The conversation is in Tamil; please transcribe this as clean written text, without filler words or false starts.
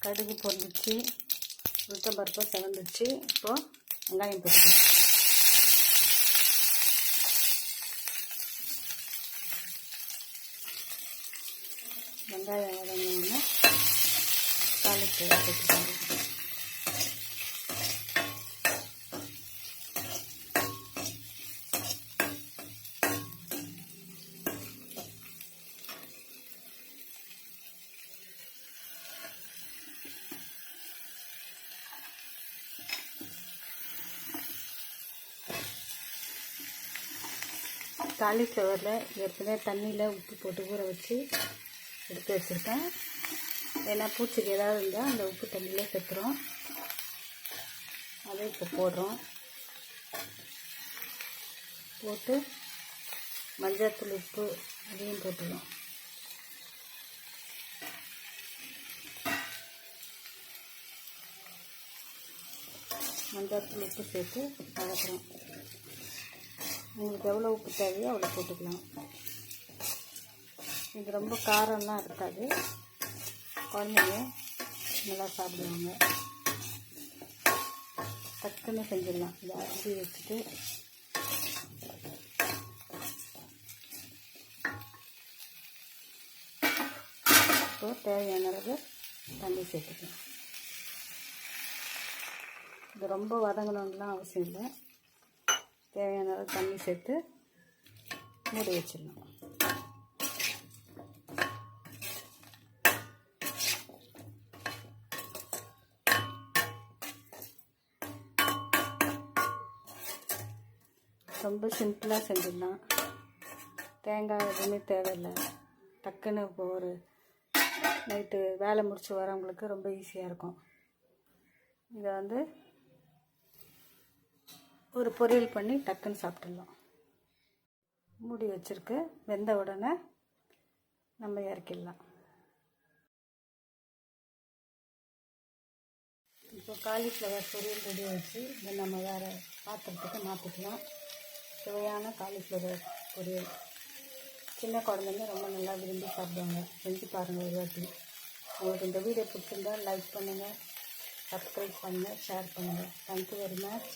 கடுகு பொரிஞ்சிச்சு, உளுத்தம் பருப்பு செவந்துச்சு. இப்போது வெங்காயம் போட்டுக்கலாம். வெங்காயம் வதங்கினோன்னா தாளிப்பு போட்டுக்கலாம். காலிஃப்ளவரில் ஏற்கனவே தண்ணியில் உப்பு போட்டு ஊற வச்சு எடுத்து வச்சுருக்கேன். ஏன்னா பூச்சிக்கு ஏதாவது இருந்தால் அந்த உப்பு தண்ணியில் செத்துரும். அதை இப்போ போடுறோம். போட்டு மஞ்சள்தூள் உப்பு அதையும் போட்டுருவோம். மஞ்சள்தூள் உப்பு சேர்த்து வதக்குறோம். உங்களுக்கு எவ்வளோ உப்பு தேவையோ அவ்வளோ போட்டுக்கலாம். இது ரொம்ப காரம்லாம் இருக்காது, குழந்தைங்க நல்லா சாப்பிடுவாங்க. டக்குன்னு செஞ்சிடலாம். இதை அரிசி வச்சுட்டு இப்போ தேவையான அளவு தண்ணி சேர்த்துக்கலாம். இது ரொம்ப வதங்கணும்லாம் அவசியம் இல்லை. தேவையான அளவு தண்ணி சேர்த்து மூடி வச்சிடலாம். ரொம்ப சிம்பிளாக செஞ்சிடலாம். தேங்காய் எதுவுமே தேவையில்லை. டக்குன்னு இப்போ ஒரு நைட்டு வேலை முடிச்சு வரவங்களுக்கு ரொம்ப ஈஸியாக இருக்கும். இதை ஒரு பொரியல் பண்ணி டக்குன்னு சாப்பிட்றலாம். மூடி வச்சுருக்கு. வெந்த உடனே நம்ம இறக்கிடலாம். இப்போ காலிஃப்ளவர் பொரியல் ரெடி ஆகிடுச்சு. இதை நம்ம வேறு பாத்திரத்துக்கு மாற்றிக்கலாம். சுவையான காலிஃப்ளவர் பொரியல் சின்ன குழந்தைங்க ரொம்ப நல்லா விரும்பி சாப்பிடுவாங்க. செஞ்சு பாருங்கள் ஒரு வாட்டி. உங்களுக்கு இந்த வீடியோ பிடிச்சிருந்தால் லைக் பண்ணுங்கள், சப்ஸ்கிரைப் பண்ணுங்கள், ஷேர் பண்ணுங்கள். Thank you very much.